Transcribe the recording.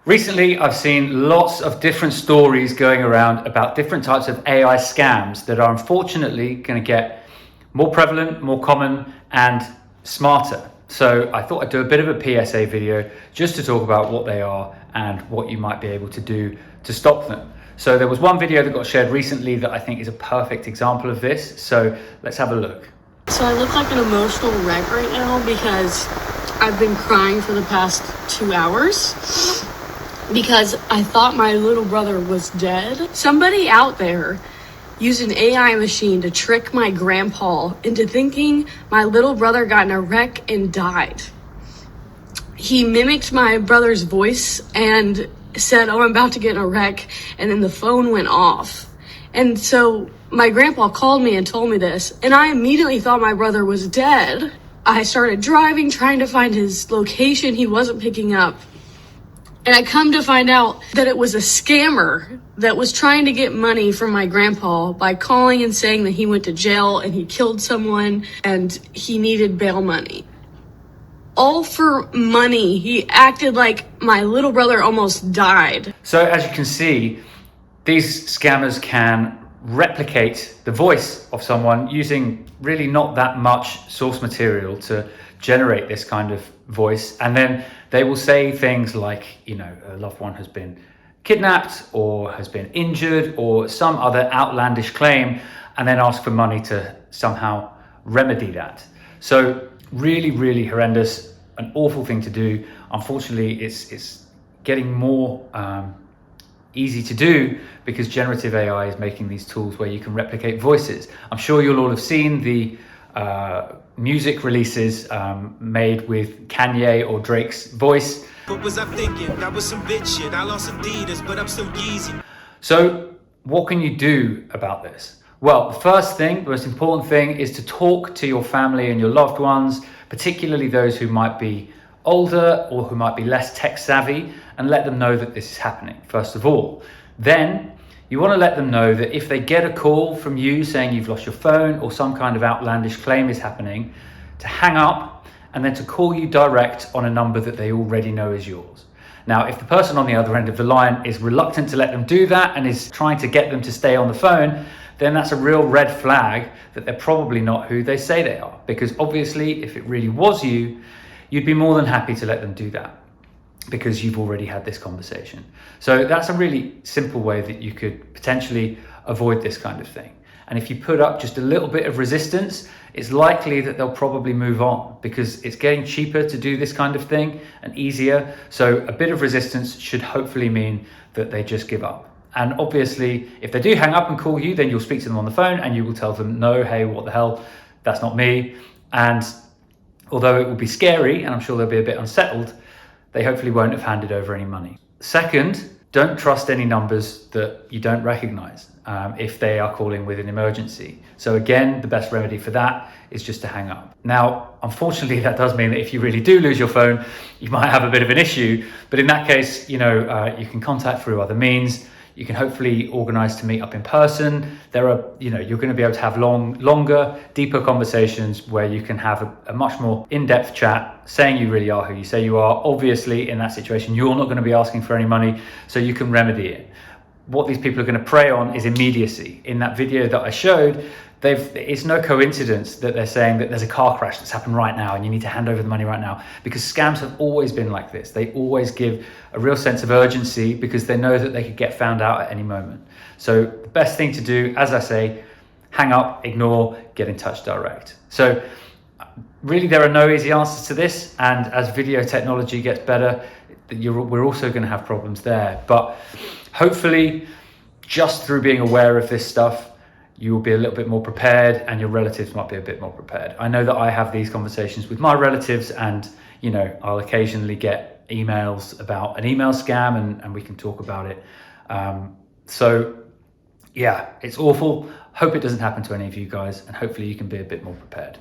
Recently, I've seen lots of different stories going around about different types of AI scams that are unfortunately going to get more prevalent, more common, and smarter. So I thought I'd do a bit of a PSA video just to talk about what they are and what you might be able to do to stop them. So there was one video that got shared recently that I think is a perfect example of this. So let's have a look. So I look like an emotional wreck right now because I've been crying for the past 2 hours because I thought my little brother was dead. Somebody out there used an AI machine to trick my grandpa into thinking my little brother got in a wreck and died. He mimicked my brother's voice and said, "Oh, I'm about to get in a wreck," and then the phone went off. And so my grandpa called me and told me this, and I immediately thought my brother was dead. I started driving, trying to find his location. He wasn't picking up. And I come to find out that it was a scammer that was trying to get money from my grandpa by calling and saying that he went to jail and he killed someone and he needed bail money. All for money. He acted like my little brother almost died. So as you can see, these scammers can replicate the voice of someone using really not that much source material to generate this kind of voice, and then they will say things like, you know, a loved one has been kidnapped or has been injured or some other outlandish claim, and then ask for money to somehow remedy that. So really, really horrendous, an awful thing to do. Unfortunately, it's getting more easy to do because generative AI is making these tools where you can replicate voices. I'm sure you'll all have seen the music releases made with Kanye or Drake's voice. What was I thinking? That was some bitch shit. I lost Adidas, but I'm still Yeezy. So what can you do about this? Well, the first thing, the most important thing, is to talk to your family and your loved ones, particularly those who might be older or who might be less tech savvy, and let them know that this is happening, first of all. Then you want to let them know that if they get a call from you saying you've lost your phone or some kind of outlandish claim is happening, to hang up and then to call you direct on a number that they already know is yours. Now, if the person on the other end of the line is reluctant to let them do that and is trying to get them to stay on the phone, then that's a real red flag that they're probably not who they say they are. Because obviously, if it really was you, you'd be more than happy to let them do that, because you've already had this conversation. So that's a really simple way that you could potentially avoid this kind of thing. And if you put up just a little bit of resistance, it's likely that they'll probably move on because it's getting cheaper to do this kind of thing and easier. So a bit of resistance should hopefully mean that they just give up. And obviously, if they do hang up and call you, then you'll speak to them on the phone and you will tell them, no, hey, what the hell? That's not me. And although it will be scary and I'm sure they'll be a bit unsettled, they hopefully won't have handed over any money. Second, don't trust any numbers that you don't recognize if they are calling with an emergency. So again, the best remedy for that is just to hang up. Now, unfortunately, that does mean that if you really do lose your phone, you might have a bit of an issue. But in that case, you can contact through other means. You can hopefully organize to meet up in person. There are, you're going to be able to have longer, deeper conversations where you can have a much more in-depth chat, saying you really are who you say you are. Obviously, in that situation, you're not going to be asking for any money, so you can remedy it. What these people are going to prey on is immediacy. In that video that I showed, it's no coincidence that they're saying that there's a car crash that's happened right now and you need to hand over the money right now, because scams have always been like this. They always give a real sense of urgency because they know that they could get found out at any moment. So the best thing to do, as I say, hang up, ignore, get in touch direct. So really, there are no easy answers to this. And as video technology gets better, we're also going to have problems there. But hopefully, just through being aware of this stuff, you will be a little bit more prepared and your relatives might be a bit more prepared. I know that I have these conversations with my relatives and, I'll occasionally get emails about an email scam and we can talk about it. So yeah, it's awful. Hope it doesn't happen to any of you guys and hopefully you can be a bit more prepared.